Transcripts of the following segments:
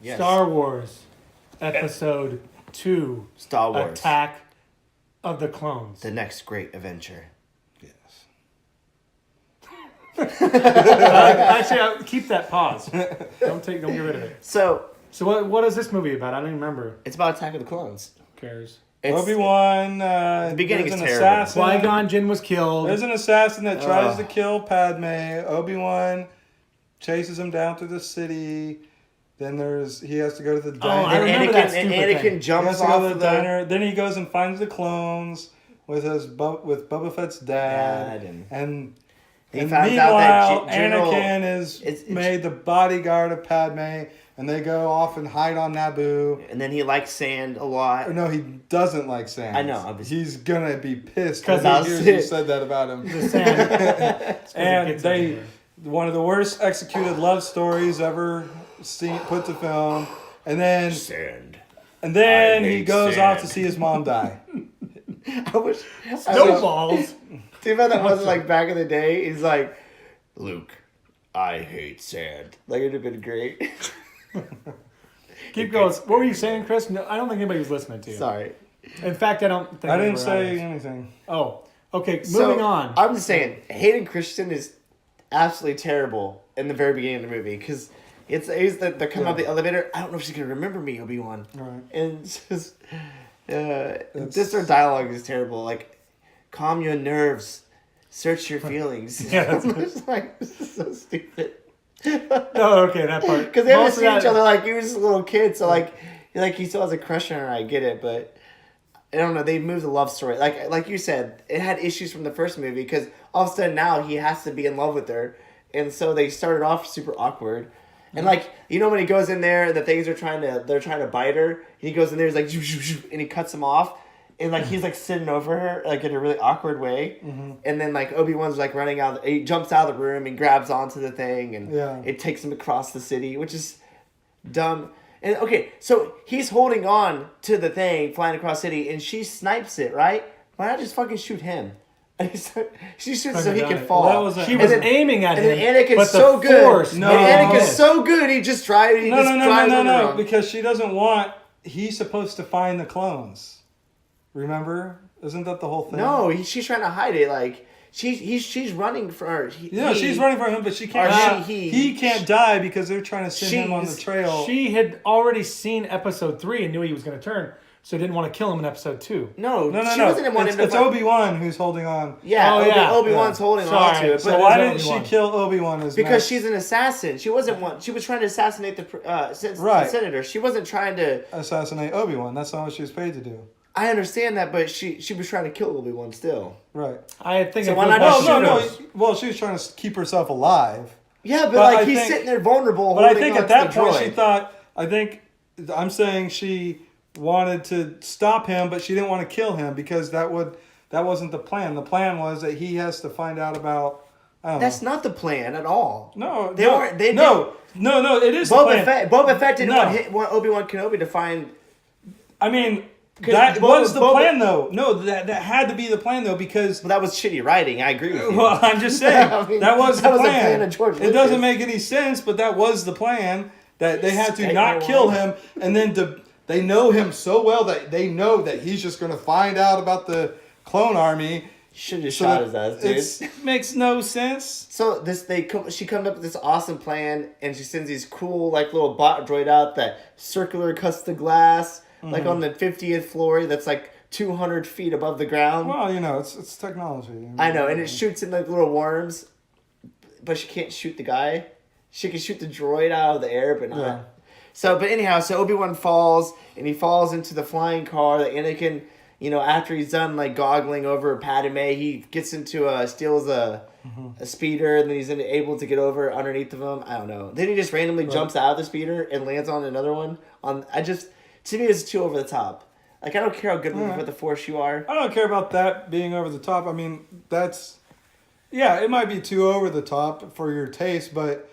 Yes. Star Wars, Episode 2. Star Wars. Attack of the Clones. The next great adventure. Yes. Actually, I'll keep that pause. Don't get rid of it. So what is this movie about? I don't even remember. it's about Attack of the Clones. Who cares? It's, Obi-Wan. the beginning there's is an terrible. assassin. Qui-Gon Jinn was killed. There's an assassin that tries to kill Padme. Obi-Wan chases him down through the city. Then he has to go to the diner. I remember that And stupid Anakin thing. He jumps has to go off to the of diner. Then he goes and finds the clones with Boba Fett's dad. And he and finds out that meanwhile, General Anakin is it's- made the bodyguard of Padme, and they go off and hide on Naboo. And then he likes sand a lot. Or no, he doesn't like sand. I know, obviously. He's gonna be pissed 'Cause because he that's hears you it. said that about him. The sand. And one of the worst executed love stories ever put to film. And then Sand. And then I he hate goes sand. off to see his mom die. I wish. Snowballs. Too bad that wasn't like back in the day. He's like, Luke, I hate sand. Like, it'd have been great. Keep going. What were you saying, Chris? No, I don't think anybody was listening to you. Sorry. In fact, I don't think I didn't they were say honest. anything. Oh, okay. So, Moving on. I'm just saying, Hayden Christensen is absolutely terrible in the very beginning of the movie because he's the come out the elevator. I don't know if she's gonna remember me, Obi-Wan. Right. And it's just their dialogue is terrible. Like, calm your nerves, search your feelings. Yeah, that's It's like, this is so stupid. Oh, okay, that part. Because they haven't Most of seen that- each other like he was just a little kid, so like he still has a crush on her. I get it, but I don't know. They moved the love story like you said. It had issues from the first movie because all of a sudden now he has to be in love with her, and so they started off super awkward. And like when he goes in there, the things they're trying to bite her. He goes in there, he's like, "Zhoo, zhoo, zhoo," and he cuts them off. And like he's like sitting over her like in a really awkward way, and then like Obi-Wan's like running out. He jumps out of the room and grabs onto the thing, and it takes him across the city, which is dumb. And okay, so he's holding on to the thing flying across the city, and she snipes it. Right? Why not just fucking shoot him? And she shoots so he can fall. Well, that was She was aiming at and him. then Anakin's but so the good. force No. And Anakin's missed. so good. He just drives. No. Because she doesn't want. He's supposed to find the clones. Remember? Isn't that the whole thing? No, she's trying to hide it. Like she's running for her. She's running for him, but she can't. Or he can't die because they're trying to send him on the trail. She had already seen episode 3 and knew he was going to turn, so didn't want to kill him in episode 2. No, No. She wasn't wanting It's him to. Obi-Wan who's holding on. Yeah, Obi-Wan's holding on Sorry. to it. So But why is didn't she Obi-Wan. kill Obi-Wan as because Max? she's an assassin. She wasn't one. She was trying to assassinate the Right. senator. She wasn't trying to. assassinate Obi-Wan. That's not what she was paid to do. I understand that, but she was trying to kill Obi-Wan still. Right. I think So it why goes not back just to No. shooters. Well, she was trying to keep herself alive. Yeah, but But like I he's think- sitting there vulnerable. But I holding think on at to that the point droid. she thought. I'm saying she wanted to stop him, but she didn't want to kill him because that wasn't the plan. The plan was that he has to find out about. I don't That's know. not the plan at all. No, They no, weren't- they- no. It is the plan. Boba Fett didn't No. want Obi-Wan Kenobi to find. I mean, 'Cause that was the Boba- plan, though. No, that had to be the plan, though, because. Well, that was shitty writing. I agree with you. Well, I'm just saying I mean, that was that the was the plan. plan of George It doesn't Lucas. make any sense, but that was the plan. That they had to Stay not away. kill him, and then they know him so well that they know that he's just going to find out about the clone army. Should have just So shot his ass, dude. It makes no sense. So she comes up with this awesome plan, and she sends these cool like little bot droid out that circular cuts the glass like on the 50th floor. That's like 200 feet above the ground. Well, it's technology. I know, and it shoots in like little worms, but she can't shoot the guy. She can shoot the droid out of the air, but not. Yeah. So Obi-Wan falls, and he falls into the flying car that Anakin, after he's done like goggling over Padme, he gets into steals a speeder, and then he's able to get over underneath of him. I don't know. Then he just randomly jumps out of the speeder and lands on another one. To me, it's too over the top. Like, I don't care how good with the Force you are. I don't care about that being over the top. I mean, it might be too over the top for your taste, but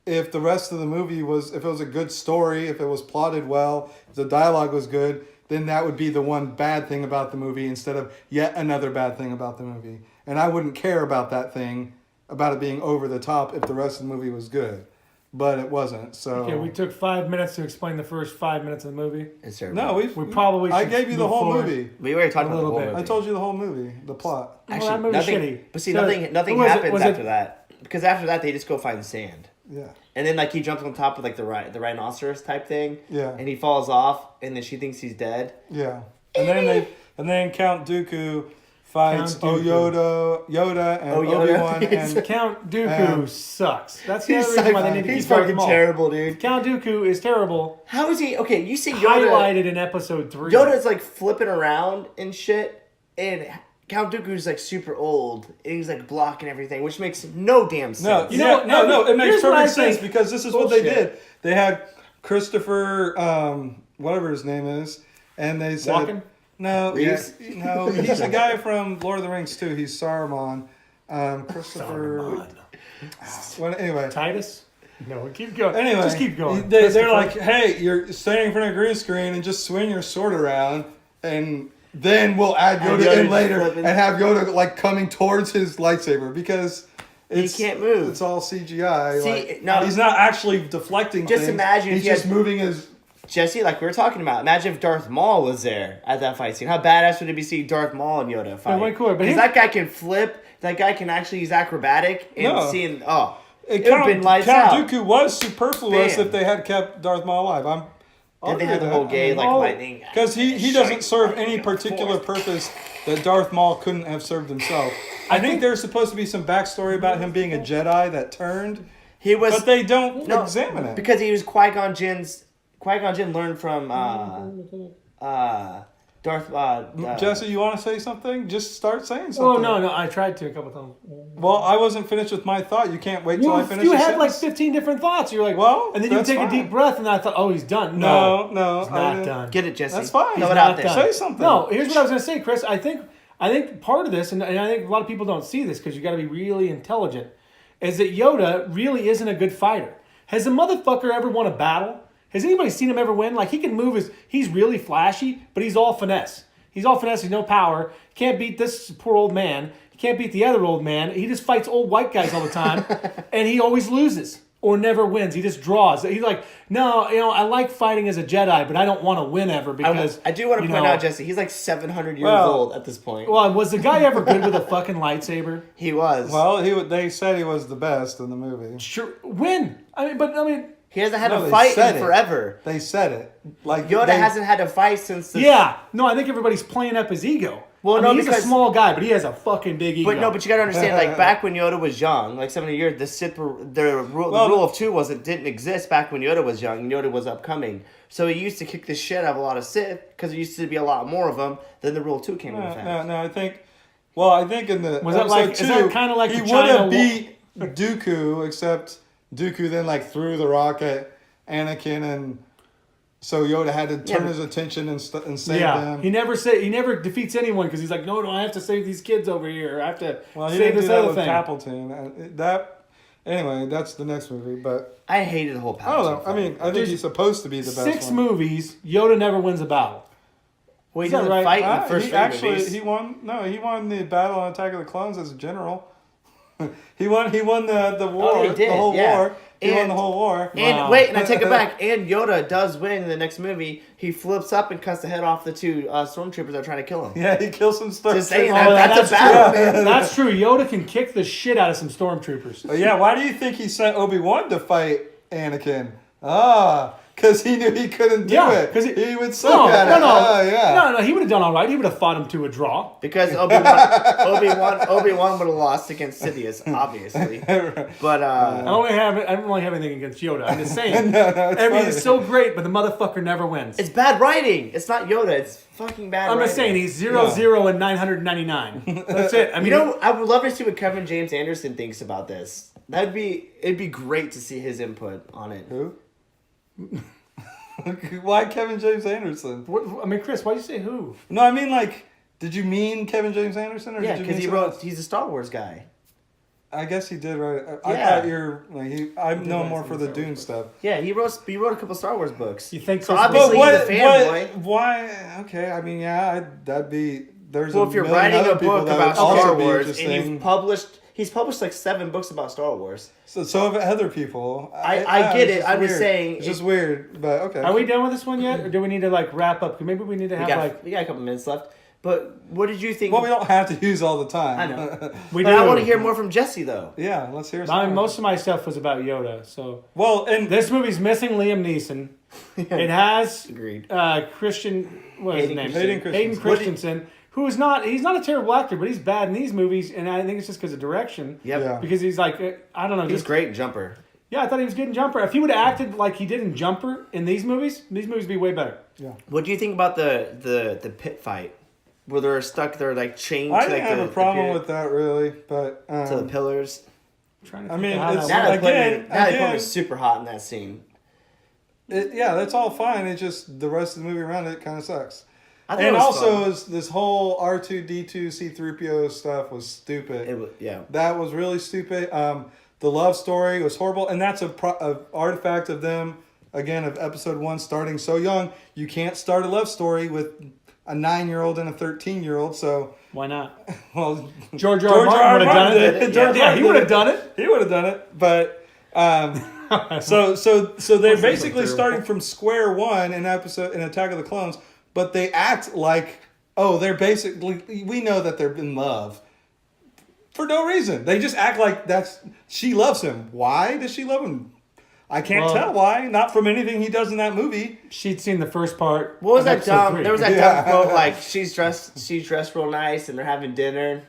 if the rest of the movie if it was a good story, if it was plotted well, if the dialogue was good, then that would be the one bad thing about the movie instead of yet another bad thing about the movie. And I wouldn't care about that thing, about it being over the top if the rest of the movie was good. but it wasn't. So Okay, we took 5 minutes to explain the first 5 minutes of the movie. It's terrible. no, We probably I should gave you the move whole forward. movie. We already talked A about the little whole bit. movie. I told you the whole movie, the plot. Well, that movie's nothing, shitty. But see, So, nothing was it- happens was it- after that. Because after that, they just go find sand. Yeah. And then, like, he jumps on top of, like, the rhinoceros type thing. Yeah. And he falls off, and then she thinks he's dead. Yeah. And then Count Dooku fights Count Dooku. Yoda and Yoda. Obi-Wan and Count Dooku sucks. That's the He's, other reason why they need to he's keep Darth fucking Maul. terrible, dude. Count Dooku is terrible. How is he? Okay, you see Yoda. Highlighted in episode 3. Yoda's, like, flipping around and shit. And Count Dooku's, like, super old. And he's, like, blocking everything, which makes no damn sense. No, You know yeah, what? no, it makes Here's what I perfect sense think. because this is what they Bullshit. did. They had Christopher, whatever his name is, and they said Walken? no, Reeves? no, he's a guy from Lord of the Rings too. He's Saruman. Christopher. Well, anyway, Titus? No, keep going. anyway, Just keep going. They're like, hey, you're standing in front of a green screen and just swing your sword around, and then we'll add And Yoda Yoda in later flipping. and have Yoda like coming towards his lightsaber because. He can't move. It's all CGI. See, like, no. he's not actually deflecting Just things. imagine if he's he just had- moving his. Jesse, like we were talking about, imagine if Darth Maul was there at that fight scene. How badass would it be seeing Darth Maul and Yoda fight? way cooler, but Because he- that guy can flip. That guy can actually use acrobatic and No. seeing. It would have been lights Count out. Dooku was superfluous Bam. if they had kept Darth Maul alive. And they had the whole gay like lightning. Because he doesn't serve any particular purpose that Darth Maul couldn't have served himself. I think there's supposed to be some backstory about him being a Jedi that turned, He was, but they don't No, examine it. because he was Qui-Gon Jinn's. Qui-Gon Jinn learned from Darth. Jesse, you want to say something? Just start saying something. Oh, no, I tried to a couple times. Well, I wasn't finished with my thought. You can't wait till I finish. You the had like sentence? 15 different thoughts. You're like, Well, and then you that's take fine. a deep breath, and I thought, oh, he's done. No, he's I not didn't- done. Get it, Jesse. That's fine. Throw He's it not out there. done. Say something. No, here's what I was going to say, Chris. I think part of this, and I think a lot of people don't see this because you got to be really intelligent, is that Yoda really isn't a good fighter. Has a motherfucker ever won a battle? Has anybody seen him ever win? Like, he can move he's really flashy, but he's all finesse. He's all finesse, he's no power. Can't beat this poor old man. He can't beat the other old man. He just fights old white guys all the time, and he always loses or never wins. He just draws. He's like, no, I like fighting as a Jedi, but I don't want to win ever because I do want to point out, Jesse, he's like 700 years old at this point. Well, was the guy ever good with a fucking lightsaber? He was. Well, they said he was the best in the movie. Sure, win. I mean, he hasn't had No, a they fight said in it. forever. They said it. Like Yoda they, hasn't had a fight since the... yeah. No, I think everybody's playing up his ego. Well, I no, mean, he's a because- small guy, but he has a fucking big ego. But you gotta understand, like back when Yoda was young, like 70 years, the Sith, the rule of two didn't exist back when Yoda was young and Yoda was upcoming. So he used to kick the shit out of a lot of Sith because there used to be a lot more of them. Then the rule of two came into effect. No, I think. Well, I think in the Was that episode like- is two, that kinda like he the would China have beat Dooku, except Dooku then like threw the rock at Anakin, and so Yoda had to turn his attention and save them. He never defeats anyone because he's like, no, I have to save these kids over here. I have to Well, he save didn't do this that other with thing. Palpatine. Anyway, that's the next movie. But I hated the whole Palpatine I don't know. I fight. mean, I think he's supposed to be the best. 6 one. movies, Yoda never wins a battle. Well, he Is that didn't right? fight in the first he three actually movies. he won. No, he won the battle on Attack of the Clones as a general. He won the war. he did, the whole yeah. war. He won And- the whole war. And Wow. wait, and I take it back. And Yoda does win in the next movie. He flips up and cuts the head off the two stormtroopers that are trying to kill him. Yeah, he kills some stuff. Just saying, Oh, that's a battle, man. That's true. Yoda can kick the shit out of some stormtroopers. Yeah, why do you think he sent Obi-Wan to fight Anakin? Because he knew he couldn't do Yeah, it. 'cause He would suck at it. No, he would have done all right. He would have fought him to a draw. Because Obi-Wan would have lost against Sidious, obviously. But I don't really have anything against Yoda. I'm just saying. No, it's funny. He's so great, but the motherfucker never wins. it's bad writing. It's not Yoda. It's fucking bad I'm writing. just saying he's 0 and 999. That's it. I mean, I would love to see what Kevin James Anderson thinks about this. It'd be great to see his input on it. Who? Why Kevin James Anderson? Chris, why'd you say who? No, I mean like, did you mean Kevin James Anderson, or Yeah, did you because mean he someone wrote. else? He's a Star Wars guy. I guess he did write. I Yeah. thought you're like I know more for the Dune stuff. Yeah, he wrote a couple Star Wars books. You think so? Chris- Obviously, he's a fanboy. Why? Okay, I mean, yeah, that'd be. There's Well, a if you're million writing other a people book that about would also Star be Wars and interesting. you've published, He's published like 7 books about Star Wars. So have other people. I get it. I'm just saying. It's just weird, but okay. Are we done with this one yet, or do we need to like wrap up? Maybe we need to have we got a couple minutes left. But what did you think? Well, we don't have to use all the time. I know. we But do. I want to hear more from Jesse though. Yeah, let's hear Most of my stuff was about Yoda. So and this movie's missing Liam Neeson. It has Agreed. Christian. What is his name? Hayden Christensen. Who is not? He's not a terrible actor, but he's bad in these movies, and I think it's just because of direction. Yep. Yeah. Because he's like, I don't know. He's great in Jumper. Yeah, I thought he was good in Jumper. If he would have acted like he did in Jumper in these movies would be way better. Yeah. What do you think about the pit fight? Where they're stuck, they're like chained I to didn't like have a problem with that really, but to the pillars. I mean, it's Natalie again, Portman was super hot in that scene. that's all fine. It just the rest of the movie around it kind of sucks. I thought And it was also, fun. this whole R2D2 C3PO stuff was stupid. It was, yeah. That was really stupid. The love story was horrible, and that's a artifact of them again of Episode 1 starting so young. You can't start a love story with a 9-year-old and a 13-year-old. So why not? well, George R. Martin would have done it. He would have done it. He would have done it, but so they're basically starting from square one in Attack of the Clones, but they act like they're basically we know that they're in love for no reason. They just act like she loves him. Why does she love him? I can't tell why. Not from anything he does in that movie. She'd seen the first part. What was that dumb? 3. There was that dumb quote like she's dressed real nice and they're having dinner,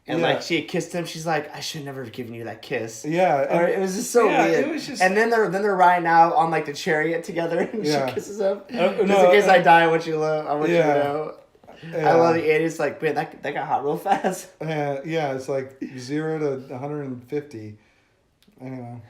and like she had kissed him. She's like, I should never have given you that kiss. Yeah, Or it was just so weird. It was just, and then they're riding out on like the chariot together, and she kisses him. Just in no, case I die, I want you to love. I want you to know. Yeah. I love the 80s. Like, man, that got hot real fast. Yeah, it's like 0 to 150. Anyway,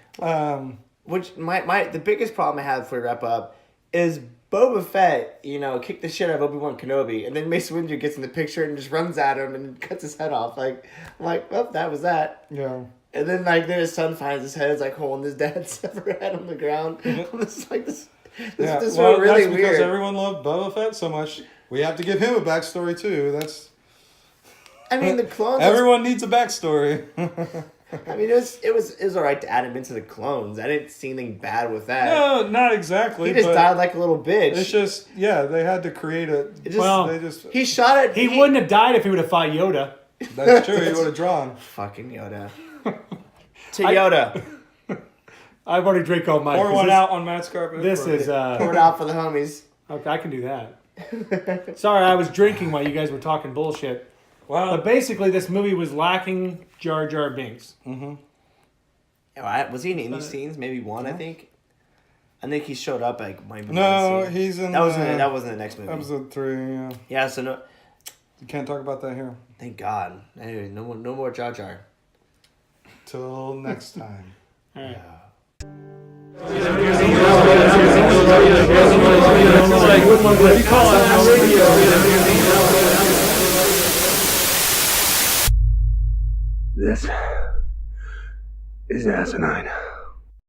Which the biggest problem I have before we wrap up is Boba Fett, kicked the shit out of Obi-Wan Kenobi, and then Mace Windu gets in the picture and just runs at him and cuts his head off. Like, I'm like, well, that was that. Yeah. And then his son finds his head, is like holding his dad's severed head on the ground. It's like this felt really that's weird. because everyone loved Boba Fett so much. We have to give him a backstory too. I mean, the clones. Everyone needs a backstory. I mean, it was alright to add him into the clones. I didn't see anything bad with that. No, not exactly. He just died like a little bitch. It's just they had to create a. He shot it. He wouldn't have died if he would have fought Yoda. That's true. He would have drawn. Fucking Yoda. To Yoda. I've already drank all mine. Pour one out on Matt's carpet. This is Pour it out for the homies. Okay, I can do that. Sorry, I was drinking while you guys were talking bullshit. Wow. But basically, this movie was lacking Jar Jar Binks. Mm-hmm. Was he in any scenes? Maybe one, I think. I think he showed up like maybe No, one scene. he's in. That wasn't the next movie. Episode 3. Yeah. Yeah. So no. You can't talk about that here. Thank God. Anyway, no more Jar Jar. Till next time. All right. This is asinine.